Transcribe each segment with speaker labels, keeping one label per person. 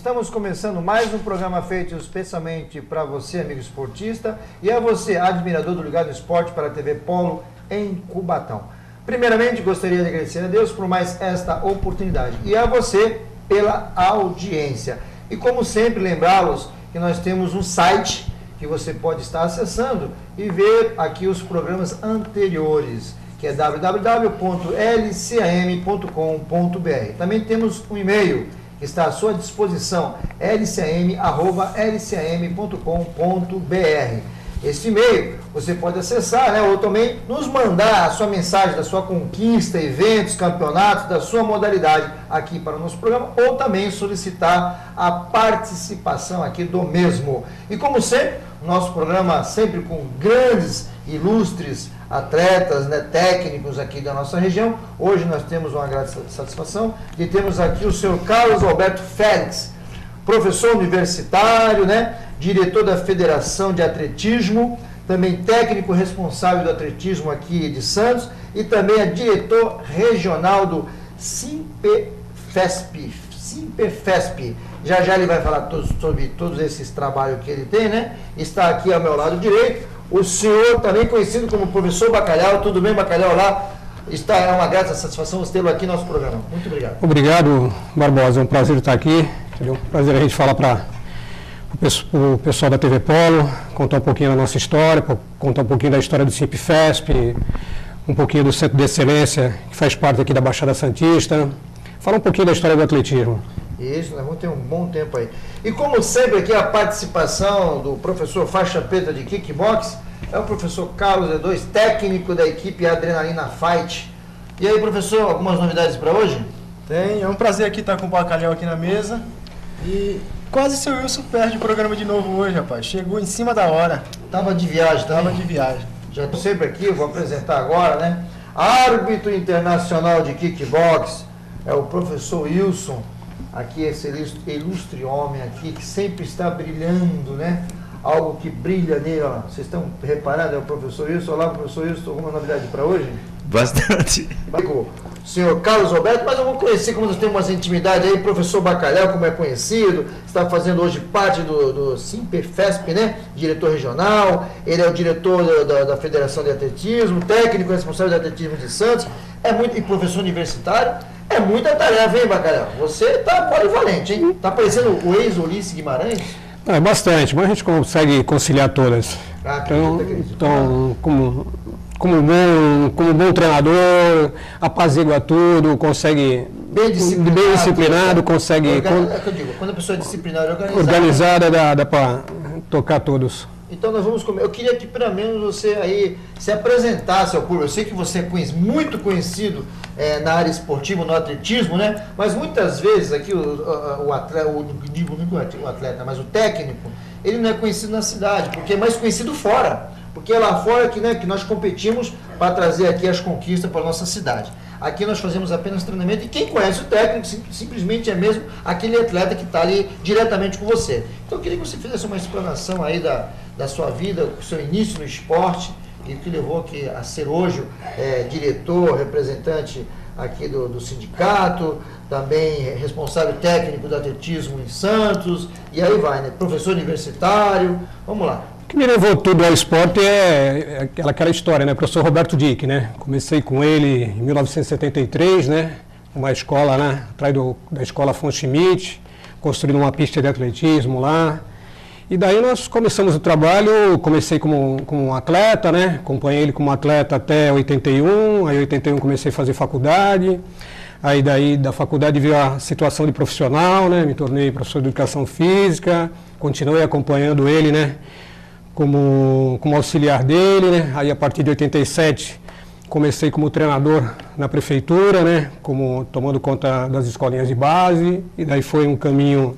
Speaker 1: Estamos começando mais um programa feito especialmente para você, amigo esportista, e a você, admirador do Ligado Esporte para a TV Polo em Cubatão. Primeiramente, gostaria de agradecer a Deus por mais esta oportunidade e a você pela audiência. E como sempre, lembrá-los que nós temos um site que você pode estar acessando e ver aqui os programas anteriores, que é www.lcam.com.br. Também temos um e-mail que está à sua disposição, lcam@lcam.com.br. Este e-mail você pode acessar, né, ou também nos mandar a sua mensagem da sua conquista, eventos, campeonatos, da sua modalidade aqui para o nosso programa, ou também solicitar a participação aqui do mesmo. E como sempre, nosso programa sempre com grandes, ilustres atletas, né, técnicos aqui da nossa região. Hoje nós temos uma grande satisfação de termos aqui o senhor Carlos Alberto Félix, professor universitário, né, diretor da Federação de Atletismo, também técnico responsável do atletismo aqui de Santos e também é diretor regional do Simperfesp. Já ele vai falar sobre todos esses trabalhos que ele tem, né? Está aqui ao meu lado direito o senhor, também conhecido como professor Bacalhau. Tudo bem, Bacalhau? Lá está, é uma grata satisfação tê-lo aqui no nosso programa. Muito obrigado.
Speaker 2: Obrigado, Barbosa. É um prazer estar aqui. É um prazer a gente falar para o pessoal da TV Polo, contar um pouquinho da nossa história, contar um pouquinho da história do Simpefesp, um pouquinho do Centro de Excelência, que faz parte aqui da Baixada Santista, falar um pouquinho da história do atletismo.
Speaker 1: Isso, nós vamos ter um bom tempo aí. E como sempre aqui a participação do professor faixa preta de kickbox é o professor Carlos E2, técnico da equipe Adrenalina Fight. E aí, professor, algumas novidades para hoje?
Speaker 3: Tem, é um prazer aqui estar com o Bacalhau aqui na mesa. E quase seu Wilson perde o programa de novo hoje, rapaz. Chegou em cima da hora.
Speaker 1: Tava de viagem também?
Speaker 3: Tava de viagem.
Speaker 1: Já estou sempre aqui, vou apresentar agora, né? Árbitro internacional de kickbox é o professor Wilson. Aqui esse ilustre homem aqui que sempre está brilhando, né? Algo que brilha nele, ó. Vocês estão reparando? É o professor Wilson. Olá, professor Wilson, alguma novidade para hoje?
Speaker 4: Bastante.
Speaker 1: O senhor Carlos Alberto, mas eu vou conhecer, como nós temos umas intimidades aí, professor Bacalhau, como é conhecido, está fazendo hoje parte do Simperfesp, né? Diretor regional, ele é o diretor da Federação de Atletismo, técnico responsável de atletismo de Santos, e professor universitário. É muita tarefa, hein, Bacalhau? Você está polivalente, hein? Está parecendo o ex-Ulisses Guimarães?
Speaker 2: É bastante, mas a gente consegue conciliar todas. Então, como bom treinador, apazigua tudo, consegue... Bem disciplinado, consegue...
Speaker 1: É o que eu digo, quando a pessoa é disciplinada e
Speaker 2: organizada, dá para tocar todos.
Speaker 1: Então nós vamos comer. Eu queria que pelo menos você aí se apresentasse ao público. Eu sei que você é muito conhecido na área esportiva, no atletismo, né? Mas muitas vezes aqui o técnico, ele não é conhecido na cidade, porque é mais conhecido fora. Porque é lá fora que nós competimos para trazer aqui as conquistas para a nossa cidade. Aqui nós fazemos apenas treinamento e quem conhece o técnico simplesmente é mesmo aquele atleta que está ali diretamente com você. Então eu queria que você fizesse uma explanação aí da sua vida, do seu início no esporte e o que levou aqui a ser hoje diretor, representante aqui do sindicato, também responsável técnico do atletismo em Santos, e aí vai, né? Professor universitário, vamos lá.
Speaker 2: O que me levou tudo ao esporte é aquela história, né? O professor Roberto Dick, né? Comecei com ele em 1973, né? Uma escola, né? Atrás da escola Afonso Schmidt, construindo uma pista de atletismo lá. E daí nós começamos o trabalho, comecei como um atleta, né? Acompanhei ele como atleta até 81, aí em 81 comecei a fazer faculdade. Aí daí da faculdade veio a situação de profissional, né? Me tornei professor de educação física, continuei acompanhando ele, né? Como auxiliar dele, né? Aí a partir de 87 comecei como treinador na prefeitura, né? Tomando conta das escolinhas de base, e daí foi um caminho,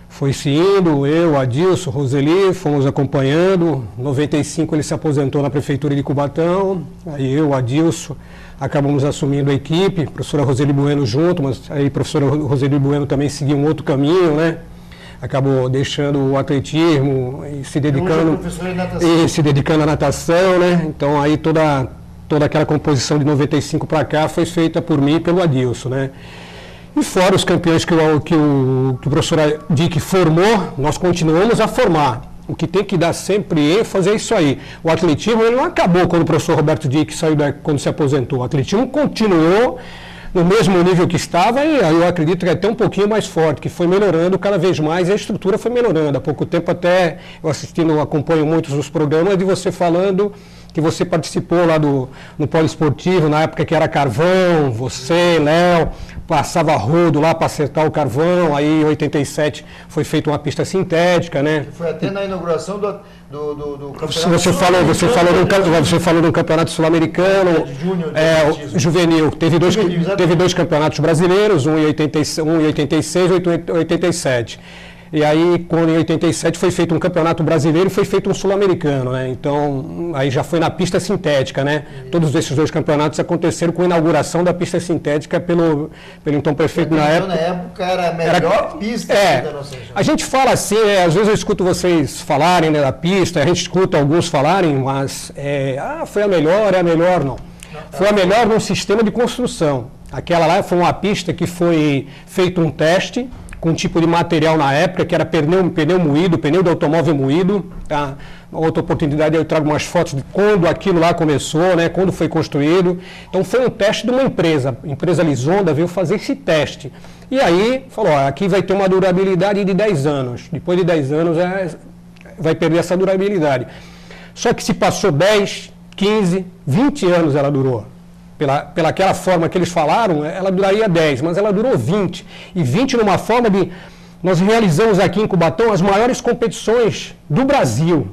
Speaker 2: foi-se indo, eu, Adilson, Roseli, fomos acompanhando. Em 95 ele se aposentou na prefeitura de Cubatão, aí eu, Adilson, acabamos assumindo a equipe, professora Roseli Bueno junto, mas aí a professora Roseli Bueno também seguiu um outro caminho, né? Acabou deixando o atletismo e se dedicando à natação, né? Então aí toda aquela composição de 95 para cá foi feita por mim e pelo Adilson, né? E fora os campeões que o professor Dick formou, nós continuamos a formar. O que tem que dar sempre ênfase é isso aí. O atletismo ele não acabou quando o professor Roberto Dick saiu quando se aposentou. O atletismo continuou no mesmo nível que estava e eu acredito que é até um pouquinho mais forte, que foi melhorando cada vez mais e a estrutura foi melhorando. Há pouco tempo até eu acompanho muitos dos programas de você falando que você participou lá no poliesportivo, na época que era carvão, você, Léo, passava rodo lá para acertar o carvão, aí em 87 foi feita uma pista sintética, né?
Speaker 1: Foi até na inauguração do campeonato.
Speaker 2: Você falou do campeonato sul-americano, juvenil. Teve dois campeonatos brasileiros, um em 86 e outro em 87. E aí, quando em 87 foi feito um campeonato brasileiro e foi feito um sul-americano, né? Então, aí já foi na pista sintética, né? Todos esses dois campeonatos aconteceram com a inauguração da pista sintética pelo então prefeito na época.
Speaker 1: Na época era a melhor pista da nossa região.
Speaker 2: A gente fala assim, às vezes eu escuto vocês falarem, né, da pista, a gente escuta alguns falarem, mas foi a melhor, não. Foi a melhor num sistema de construção. Aquela lá foi uma pista que foi feito um teste com um tipo de material na época, que era pneu moído, pneu de automóvel moído. Tá? Outra oportunidade eu trago umas fotos de quando aquilo lá começou, né? Quando foi construído. Então foi um teste de uma empresa. A empresa Lisonda veio fazer esse teste. E aí falou, aqui vai ter uma durabilidade de 10 anos. Depois de 10 anos vai perder essa durabilidade. Só que se passou 10, 15, 20 anos ela durou. Pela aquela forma que eles falaram, ela duraria 10, mas ela durou 20. E 20 numa forma de... Nós realizamos aqui em Cubatão as maiores competições do Brasil.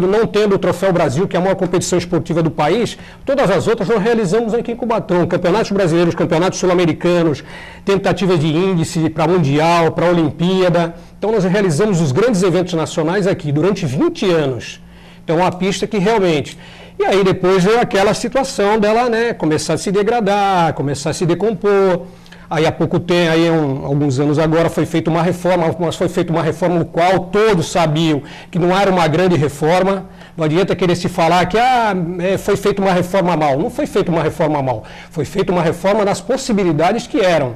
Speaker 2: Não tendo o Troféu Brasil, que é a maior competição esportiva do país, todas as outras nós realizamos aqui em Cubatão. Campeonatos brasileiros, campeonatos sul-americanos, tentativas de índice para Mundial, para Olimpíada. Então nós realizamos os grandes eventos nacionais aqui durante 20 anos. Então é uma pista que realmente... E aí depois veio aquela situação dela, né, começar a se degradar, começar a se decompor. Aí há pouco tempo, alguns anos agora, foi feita uma reforma, mas foi feita uma reforma no qual todos sabiam que não era uma grande reforma. Não adianta querer se falar que foi feita uma reforma mal. Não foi feita uma reforma mal. Foi feita uma reforma das possibilidades que eram.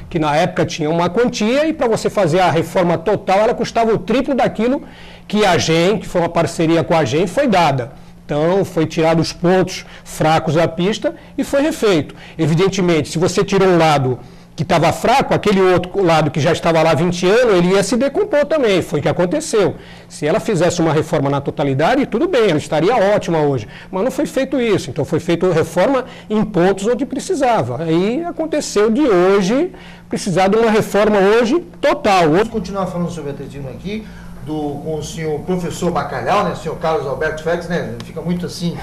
Speaker 2: Que na época tinha uma quantia e para você fazer a reforma total, ela custava o triplo daquilo que a GEM, que foi uma parceria com a GEM, foi dada. Então, foi tirado os pontos fracos da pista e foi refeito. Evidentemente, se você tirou um lado que estava fraco, aquele outro lado que já estava lá há 20 anos, ele ia se decompor também. Foi o que aconteceu. Se ela fizesse uma reforma na totalidade, tudo bem, ela estaria ótima hoje. Mas não foi feito isso. Então, foi feita reforma em pontos onde precisava. Aí aconteceu de hoje, precisar de uma reforma hoje total.
Speaker 1: Vamos continuar falando sobre atletismo aqui. Com o senhor professor Bacalhau, né, o senhor Carlos Alberto Félix, né, ele fica muito assim,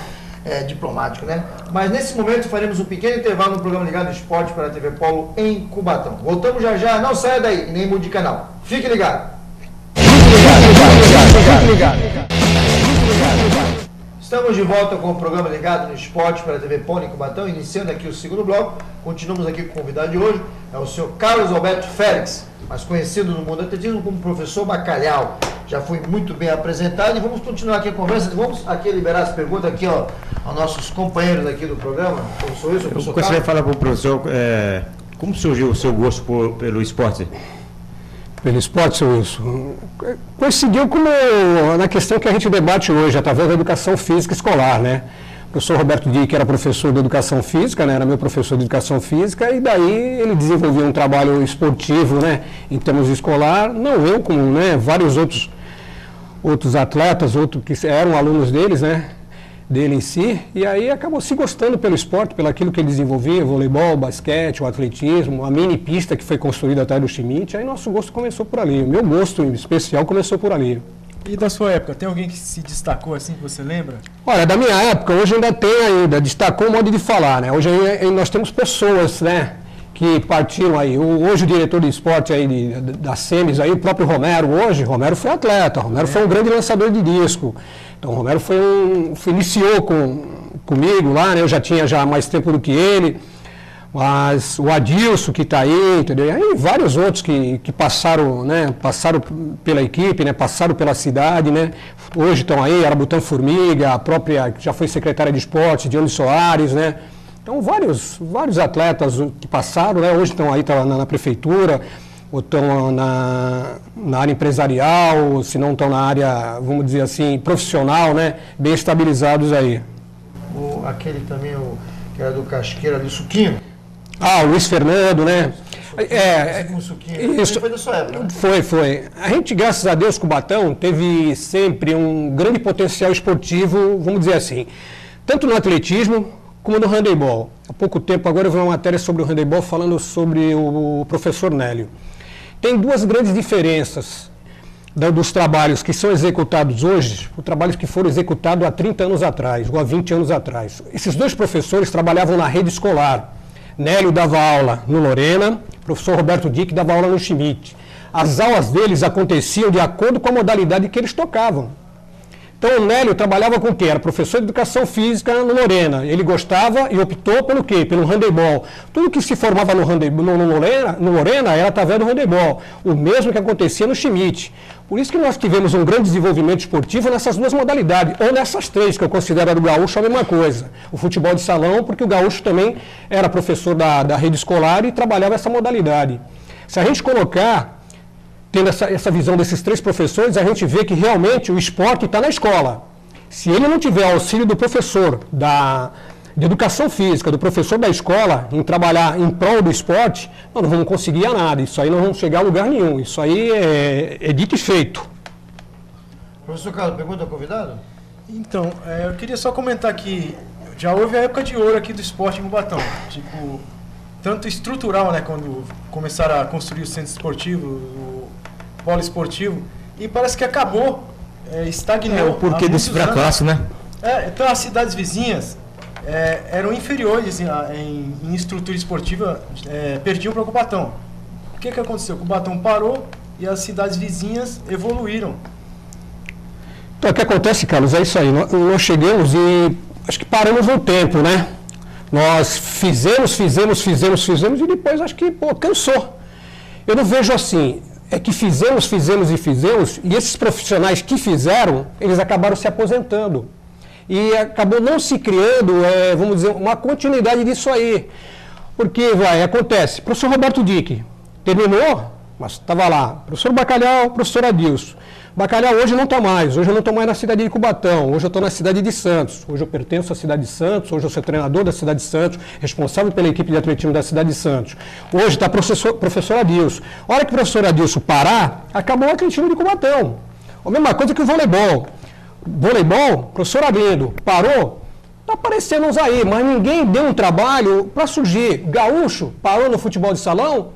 Speaker 1: diplomático, né? Mas nesse momento faremos um pequeno intervalo no programa Ligado Esporte para a TV Polo em Cubatão. Voltamos já, não saia daí, nem mude de canal. Fique ligado. Fique ligado. Estamos de volta com o programa Ligado no Esporte para a TV Polo em Cubatão, iniciando aqui o segundo bloco. Continuamos aqui com o convidado de hoje, é o senhor Carlos Alberto Félix, mais conhecido no mundo do atletismo como professor Bacalhau. Já foi muito bem apresentado e vamos continuar aqui a conversa. Vamos aqui liberar as perguntas aqui, ó, aos nossos companheiros aqui do programa. Professor Wilson, professor Carlos.
Speaker 4: Eu gostaria de falar para o professor, como surgiu o seu gosto pelo esporte?
Speaker 2: Pelo esporte, seu Wilson? Coincidiu na questão que a gente debate hoje, através da educação física escolar, né? O professor Roberto Dick era professor de educação física, né? Era meu professor de educação física, e daí ele desenvolveu um trabalho esportivo, né? Em termos escolar, não eu, como, né? Vários outros atletas, que eram alunos deles, né? Dele em si, e aí acabou se gostando pelo esporte, pelo aquilo que ele desenvolvia, voleibol, basquete, o atletismo, a mini pista que foi construída atrás do Schmidt, aí nosso gosto começou por ali, o meu gosto em especial começou por ali.
Speaker 3: E da sua época, tem alguém que se destacou assim, que você lembra?
Speaker 2: Olha, da minha época, hoje ainda tem destacou o modo de falar, né? Hoje nós temos pessoas, né? Que partiram aí, hoje o diretor de esporte aí da SEMES, aí, o próprio Romero foi atleta, Romero foi um grande lançador de disco. Então o Romero iniciou comigo lá, né? Eu já tinha mais tempo do que ele, mas o Adilson que está aí, entendeu? E aí vários outros que passaram, né? Passaram pela equipe, né? Passaram pela cidade, né? Hoje estão aí, Arabutã Formiga, a própria, que já foi secretária de esporte, Dione Soares, né? Então, vários atletas que passaram, né, hoje estão aí na prefeitura, ou estão na área empresarial, se não estão na área, vamos dizer assim, profissional, né, bem estabilizados aí.
Speaker 1: Aquele também, que era do Casqueira, do Suquinho.
Speaker 2: O Luiz Fernando, né?
Speaker 1: Isso foi da sua época, né?
Speaker 2: Foi. A gente, graças a Deus, Cubatão teve sempre um grande potencial esportivo, vamos dizer assim, tanto no atletismo como no handebol. Há pouco tempo, agora eu vi uma matéria sobre o handebol falando sobre o professor Nélio. Tem duas grandes diferenças dos trabalhos que são executados hoje, os trabalhos que foram executados há 30 anos atrás, ou há 20 anos atrás. Esses dois professores trabalhavam na rede escolar. Nélio dava aula no Lorena, o professor Roberto Dick dava aula no Schmidt. As aulas deles aconteciam de acordo com a modalidade que eles tocavam. Então o Nélio trabalhava com o quê? Era professor de educação física no Lorena. Ele gostava e optou pelo quê? Pelo handebol. Tudo que se formava no Lorena era através do handebol. O mesmo que acontecia no Schmidt. Por isso que nós tivemos um grande desenvolvimento esportivo nessas duas modalidades, ou nessas três, que eu considero do gaúcho a mesma coisa. O futebol de salão, porque o gaúcho também era professor da rede escolar e trabalhava essa modalidade. Se a gente colocar, tendo essa visão desses três professores, a gente vê que realmente o esporte está na escola. Se ele não tiver auxílio do professor de educação física, do professor da escola, em trabalhar em prol do esporte, nós não vamos conseguir nada. Isso aí não vamos chegar a lugar nenhum. Isso aí é dito e feito.
Speaker 1: Professor Carlos, pergunta ao convidado?
Speaker 3: Então, eu queria só comentar que já houve a época de ouro aqui do esporte em Cubatão. Tipo, tanto estrutural, né, quando começaram a construir o centro esportivo, o polo esportivo, e parece que acabou, estagnou.
Speaker 4: O porquê desse fracasso, né?
Speaker 3: Então as cidades vizinhas eram inferiores em estrutura esportiva, perdiam para Cubatão. O que aconteceu? Cubatão parou e as cidades vizinhas evoluíram.
Speaker 2: Então o que acontece, Carlos, é isso aí. Nós chegamos e acho que paramos no tempo, né? Nós fizemos e depois acho que, cansou. Eu não vejo assim, que fizemos e esses profissionais que fizeram, eles acabaram se aposentando. E acabou não se criando, vamos dizer, uma continuidade disso aí. Porque, acontece, professor Roberto Dick terminou, mas estava lá, professor Bacalhau, professor Adilson. Bacalhau hoje não está mais, hoje eu não estou mais na cidade de Cubatão, hoje eu estou na cidade de Santos, hoje eu pertenço à cidade de Santos, hoje eu sou treinador da cidade de Santos, responsável pela equipe de atletismo da cidade de Santos. Hoje está professor Adilson. A hora que o professor Adilson parar, acabou o atletismo de Cubatão. A mesma coisa que o voleibol. Voleibol, professor Arlindo, parou, está aparecendo uns aí, mas ninguém deu um trabalho para surgir. Gaúcho parou no futebol de salão.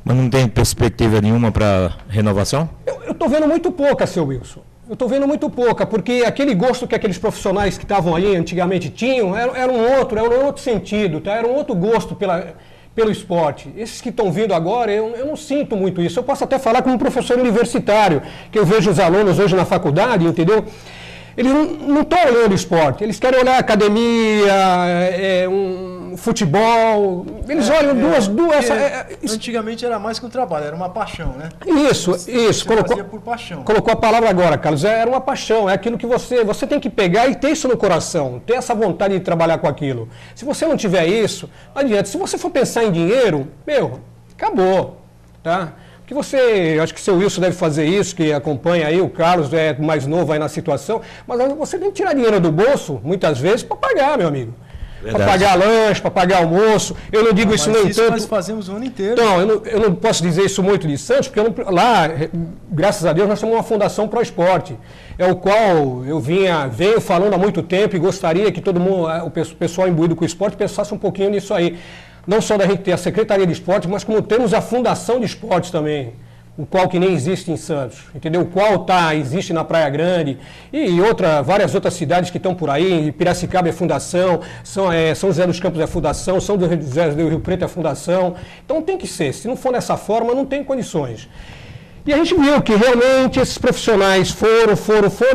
Speaker 4: Mas não tem perspectiva nenhuma para renovação?
Speaker 2: Eu estou vendo muito pouca, seu Wilson. Eu estou vendo muito pouca, porque aquele gosto que aqueles profissionais que estavam aí antigamente tinham era um outro sentido, tá? Era um outro gosto pelo esporte. Esses que estão vindo agora, eu não sinto muito isso. Eu posso até falar como professor universitário, que eu vejo os alunos hoje na faculdade, entendeu? Eles não estão olhando o esporte, eles querem olhar academia, futebol, eles olham duas...
Speaker 3: Antigamente era mais que um trabalho, era uma paixão, né?
Speaker 2: Isso.
Speaker 3: Fazia por paixão.
Speaker 2: Colocou a palavra agora, Carlos, era uma paixão, é aquilo que você tem que pegar e ter isso no coração, ter essa vontade de trabalhar com aquilo. Se você não tiver isso, não adianta. Se você for pensar em dinheiro, acabou, tá? Que acho que o seu Wilson deve fazer isso, que acompanha aí, o Carlos é mais novo aí na situação, mas você tem que tirar dinheiro do bolso, muitas vezes, para pagar, meu amigo. Para pagar lanche, para pagar almoço. Eu não digo isso nem tanto.
Speaker 3: Nós fazemos o ano inteiro.
Speaker 2: Então, eu não posso dizer isso muito de Santos, porque lá, graças a Deus, nós temos uma fundação Pro Esporte, o qual eu venho falando há muito tempo e gostaria que todo mundo, o pessoal imbuído com o esporte, pensasse um pouquinho nisso aí. Não só da gente ter a Secretaria de Esporte, mas como temos a Fundação de Esportes também, o qual que nem existe em Santos, entendeu? O qual existe na Praia Grande e várias outras cidades que estão por aí. Piracicaba é fundação, São José dos Campos é fundação, São José do Rio Preto é fundação. Então tem que ser, se não for dessa forma, não tem condições. E a gente viu que realmente esses profissionais foram,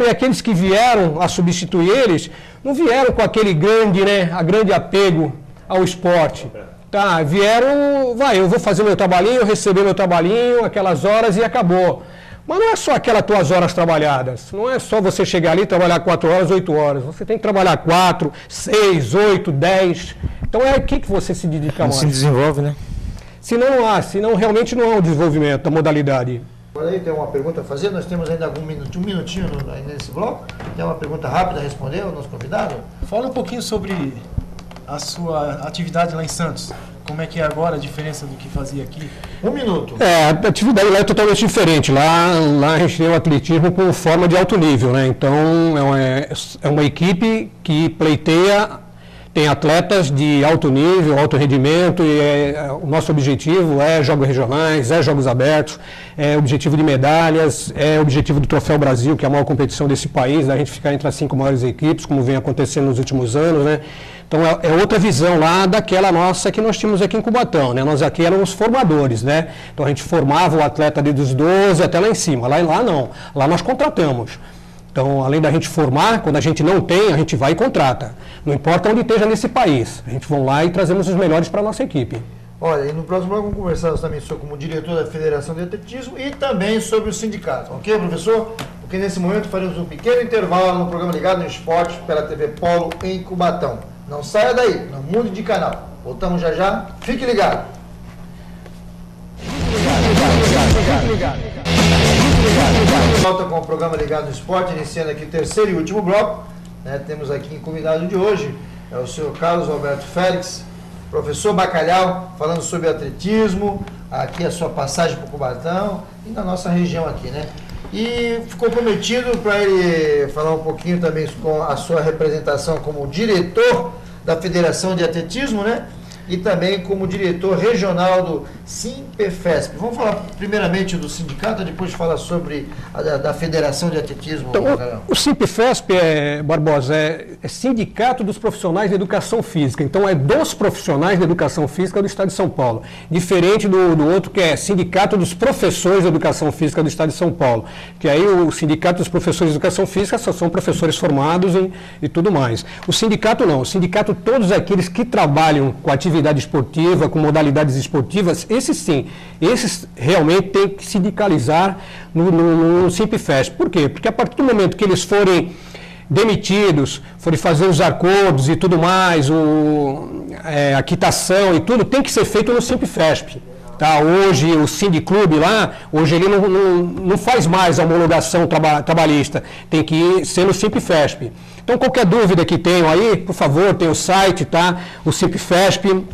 Speaker 2: e aqueles que vieram a substituir eles, não vieram com aquele grande apego ao esporte. Tá, vieram, eu vou fazer meu trabalhinho, receber meu trabalhinho, aquelas horas e acabou. Mas não é só aquelas tuas horas trabalhadas. Não é só você chegar ali e trabalhar 4 horas, 8 horas. Você tem que trabalhar 4, 6, 8, 10. Então é aqui que você se dedica mais.
Speaker 4: Se desenvolve, né?
Speaker 2: Senão realmente não há um desenvolvimento da modalidade.
Speaker 1: Agora aí tem uma pergunta a fazer, nós temos ainda um minutinho ainda nesse bloco. Tem uma pergunta rápida a responder ao nosso convidado?
Speaker 3: Fala um pouquinho sobre a sua atividade lá em Santos. Como é que é agora a diferença do que fazia aqui?
Speaker 1: 1 minuto.
Speaker 2: A atividade lá é totalmente diferente. Lá a gente tem o atletismo com forma de alto nível, né? Então é uma equipe que pleiteia, tem atletas de alto nível, alto rendimento, e o nosso objetivo é jogos regionais, é jogos abertos, é objetivo de medalhas, é objetivo do Troféu Brasil, que é a maior competição desse país, da gente ficar entre as 5 maiores equipes, como vem acontecendo nos últimos anos, né? Então é outra visão lá daquela nossa que nós tínhamos aqui em Cubatão, né? Nós aqui éramos formadores, né? Então a gente formava o atleta dos 12 até lá em cima. Lá não. Lá nós contratamos. Então, além da gente formar, quando a gente não tem, a gente vai e contrata. Não importa onde esteja nesse país. A gente vai lá e trazemos os melhores para a nossa equipe.
Speaker 1: Olha, e no próximo bloco vamos conversar também como diretor da Federação de Atletismo e também sobre o sindicato. Ok, professor? Porque nesse momento faremos um pequeno intervalo no programa Ligado no Esporte pela TV Polo em Cubatão. Não saia daí, não mude de canal. Voltamos já já. Fique ligado. Volta com o programa Ligado no Esporte, iniciando aqui o terceiro e último bloco. Temos aqui em convidado de hoje o senhor Carlos Alberto Félix, professor Bacalhau, falando sobre atletismo, aqui a sua passagem por Cubatão e na nossa região aqui, né? E ficou prometido para ele falar um pouquinho também com a sua representação como diretor da Federação de Atletismo, né? E também como diretor regional do Simpefesp. Vamos falar primeiramente do sindicato, depois falar sobre da Federação de Atletismo.
Speaker 2: Então, o Simpefesp, Barbosa, é Sindicato dos Profissionais de Educação Física. Então, é dos profissionais de educação física do Estado de São Paulo. Diferente do outro, que é Sindicato dos Professores de Educação Física do Estado de São Paulo. Que aí o Sindicato dos Professores de Educação Física só são professores formados e tudo mais. O sindicato não. O sindicato, todos aqueles que trabalham com atividade esportiva, com modalidades esportivas, esses sim, esses realmente têm que sindicalizar no Simpefesp. Por quê? Porque a partir do momento que eles forem demitidos, forem fazer os acordos e tudo mais, a quitação e tudo, tem que ser feito no Simpefesp. Tá? Hoje o Sindiclube lá, hoje ele não faz mais a homologação trabalhista, tem que ser no Simpefesp. Então qualquer dúvida que tenham aí, por favor, tem o site, tá? O Simpefesp,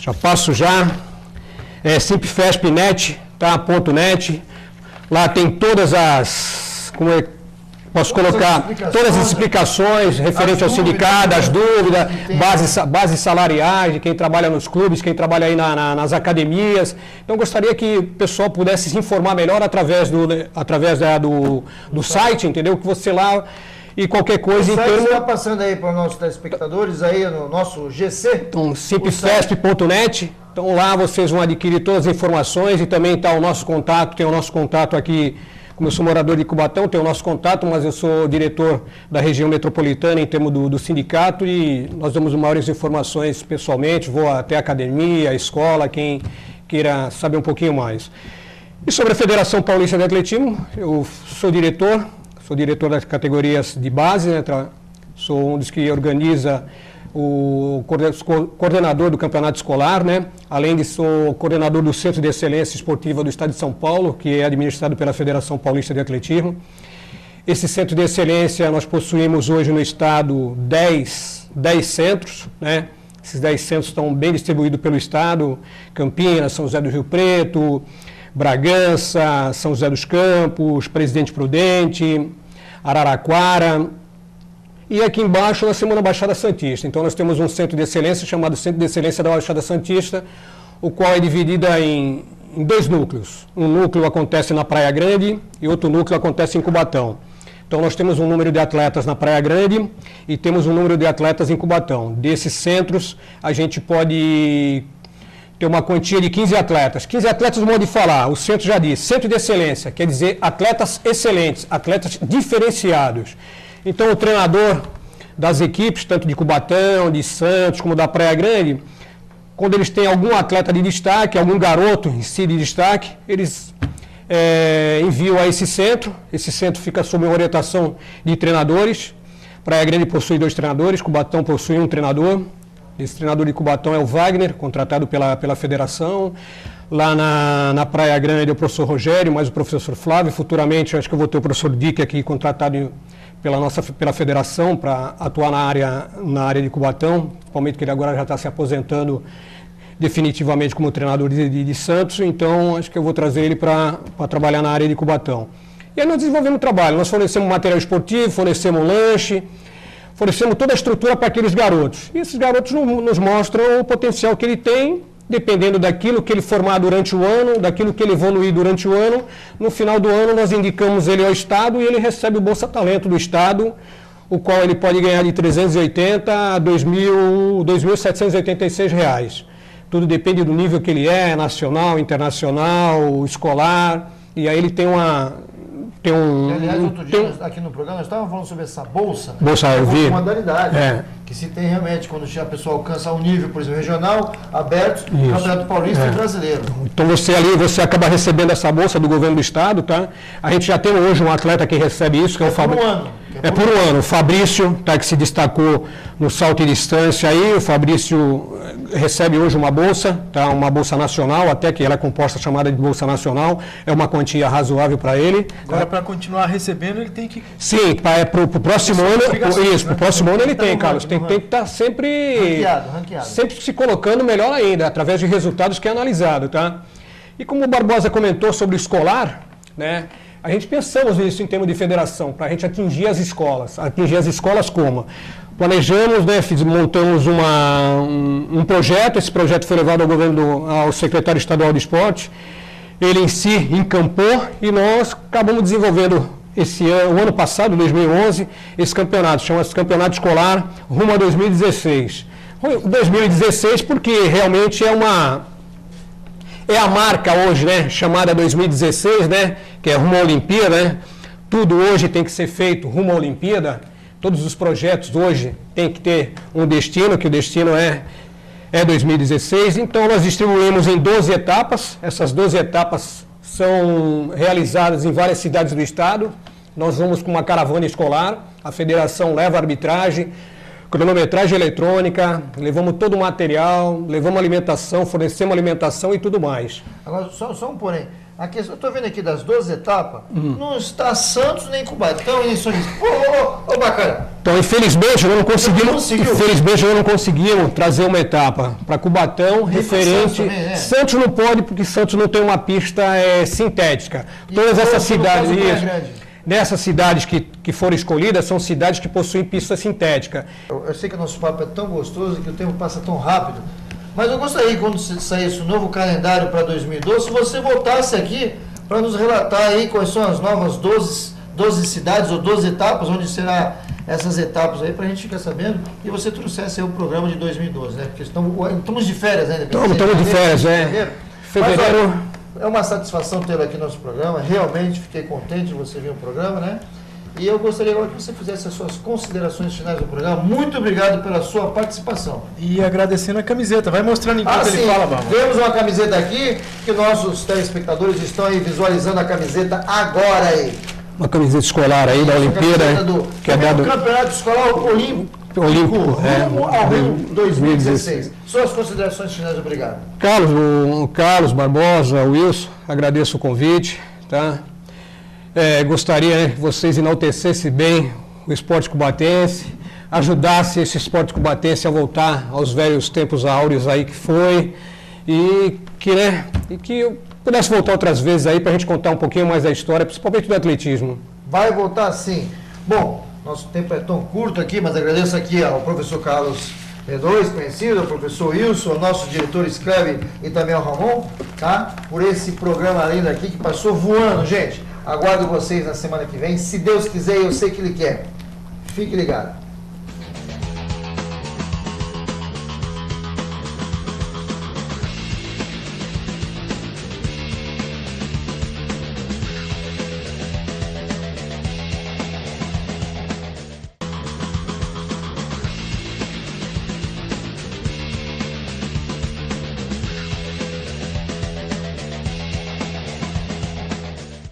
Speaker 2: já passo já, Simpefesp.net, tá? .net, lá tem todas as, posso colocar todas as explicações referentes ao sindicato, as dúvidas, bases salariais de quem trabalha nos clubes, quem trabalha aí nas academias. Então, gostaria que o pessoal pudesse se informar melhor através do site, entendeu? Que você lá e qualquer coisa
Speaker 1: em termos... está passando aí para os nossos telespectadores, aí no nosso GC?
Speaker 2: Então, simpfesp.net. Então, lá vocês vão adquirir todas as informações e também está o nosso contato, tem o nosso contato aqui. Como eu sou morador de Cubatão, tenho o nosso contato, mas eu sou diretor da região metropolitana em termos do sindicato e nós damos maiores informações pessoalmente, vou até a academia, a escola, quem queira saber um pouquinho mais. E sobre a Federação Paulista de Atletismo, eu sou diretor das categorias de base, né, sou um dos que organiza o coordenador do campeonato escolar, né? Além de sou coordenador do Centro de Excelência Esportiva do Estado de São Paulo, que é administrado pela Federação Paulista de Atletismo. Esse Centro de Excelência, nós possuímos hoje no Estado 10 centros, né? Esses 10 centros estão bem distribuídos pelo Estado, Campinas, São José do Rio Preto, Bragança, São José dos Campos, Presidente Prudente, Araraquara. E aqui embaixo nós temos na Baixada Santista. Então nós temos um centro de excelência chamado Centro de Excelência da Baixada Santista, o qual é dividido em 2 núcleos. Um núcleo acontece na Praia Grande e outro núcleo acontece em Cubatão. Então nós temos um número de atletas na Praia Grande e temos um número de atletas em Cubatão. Desses centros a gente pode ter uma quantia de 15 atletas. 15 atletas, modo de falar, o centro já diz, Centro de Excelência, quer dizer atletas excelentes, atletas diferenciados. Então, o treinador das equipes, tanto de Cubatão, de Santos, como da Praia Grande, quando eles têm algum atleta de destaque, algum garoto em si de destaque, eles envio a esse centro. Esse centro fica sob orientação de treinadores. Praia Grande possui 2 treinadores, Cubatão possui um treinador. Esse treinador de Cubatão é o Wagner, contratado pela federação. Lá na Praia Grande é o professor Rogério, mais o professor Flávio. Futuramente, eu acho que eu vou ter o professor Dick aqui, contratado pela federação, para atuar na área de Cubatão, principalmente que ele agora já está se aposentando definitivamente como treinador de Santos. Então, acho que eu vou trazer ele para trabalhar na área de Cubatão. E aí nós desenvolvemos o trabalho, nós fornecemos material esportivo, fornecemos lanche, fornecemos toda a estrutura para aqueles garotos. E esses garotos nos mostram o potencial que ele tem, dependendo daquilo que ele formar durante o ano, daquilo que ele evoluir durante o ano. No final do ano, nós indicamos ele ao Estado e ele recebe o Bolsa Talento do Estado, o qual ele pode ganhar de R$ 380 a R$ 2.786 reais. Tudo depende do nível que ele é, nacional, internacional, escolar, e aí ele tem
Speaker 1: aliás, outro dia, aqui no programa, nós estávamos falando sobre essa bolsa. Né?
Speaker 2: Bolsa, eu vi.
Speaker 1: Modalidade. Que se tem realmente, quando a pessoa alcança um nível, por exemplo, regional, aberto, Campeonato Paulista e brasileiro.
Speaker 2: Então você acaba recebendo essa bolsa do governo do estado, tá? A gente já tem hoje um atleta que recebe isso, que é o Fabrício. É por um ano. O Fabrício, tá, que se destacou no salto e distância aí, o Fabrício recebe hoje uma bolsa, tá? Uma bolsa nacional, até que ela é composta, chamada de bolsa nacional, é uma quantia razoável para ele.
Speaker 3: Agora, para continuar recebendo, ele tem que...
Speaker 2: Sim, para o próximo ano, isso, para o próximo ano ele tem, Carlos, tem que estar sempre
Speaker 1: ranqueado.
Speaker 2: Sempre se colocando melhor ainda, através de resultados que é analisado, tá? E como o Barbosa comentou sobre o escolar, né? A gente pensamos nisso em termos de federação, para a gente atingir as escolas. Atingir as escolas como? Planejamos, né, montamos um projeto, esse projeto foi levado ao secretário estadual de esporte, ele em si encampou e nós acabamos desenvolvendo o ano passado, 2011, esse campeonato, chama-se Campeonato Escolar rumo a 2016. 2016 porque realmente é a marca hoje, né, chamada 2016, né, que é rumo à Olimpíada, né? Tudo hoje tem que ser feito rumo à Olimpíada. Todos os projetos hoje têm que ter um destino, que o destino é 2016. Então nós distribuímos em 12 etapas. Essas 12 etapas são realizadas em várias cidades do estado. Nós vamos com uma caravana escolar, a federação leva a arbitragem, cronometragem eletrônica, levamos todo o material, levamos alimentação, fornecemos alimentação e tudo mais.
Speaker 1: Agora, só um porém. A questão, eu estou vendo aqui das 12 etapas, não está Santos nem Cubatão e nem São Luís. Ô, bacana.
Speaker 2: Então, infelizmente, nós não conseguimos trazer uma etapa para Cubatão referente. Também, né? Santos não pode, porque Santos não tem uma pista sintética.
Speaker 1: E
Speaker 2: todas essas cidades. Dessas cidades que foram escolhidas, são cidades que possuem pista sintética.
Speaker 1: Eu sei que o nosso papo é tão gostoso que o tempo passa tão rápido, mas eu gostaria que quando saísse o novo calendário para 2012, se você voltasse aqui para nos relatar aí quais são as novas 12 cidades ou 12 etapas, onde será essas etapas aí, para a gente ficar sabendo, e você trouxesse aí o programa de 2012, né? Porque estamos de férias ainda.
Speaker 2: Estamos de férias, Fevereiro.
Speaker 1: É uma satisfação tê-lo aqui no nosso programa, realmente fiquei contente de você vir ao programa, né? E eu gostaria agora que você fizesse as suas considerações finais do programa. Muito obrigado pela sua participação.
Speaker 3: E agradecendo a camiseta, vai mostrando enquanto ele fala, Barba.
Speaker 1: Temos uma camiseta aqui, que nossos telespectadores estão aí visualizando a camiseta agora aí.
Speaker 2: Uma camiseta escolar aí da Olimpíada,
Speaker 1: que é do Campeonato Escolar Olímpico ao Rio 2016. Suas considerações finais, obrigado.
Speaker 2: Carlos, Barbosa, Wilson, agradeço o convite, tá? Gostaria que vocês enaltecessem bem o esporte cubatense, ajudasse esse esporte cubatense a voltar aos velhos tempos áureos aí que foi, e que eu pudesse voltar outras vezes aí para a gente contar um pouquinho mais da história, principalmente do atletismo.
Speaker 1: Vai voltar sim. Bom, nosso tempo é tão curto aqui, mas agradeço aqui ao professor Carlos P2, conhecido, ao professor Wilson, ao nosso diretor Screve e também ao Ramon, tá? Por esse programa lindo aqui que passou voando, gente. Aguardo vocês na semana que vem. Se Deus quiser, eu sei que Ele quer. Fique ligado.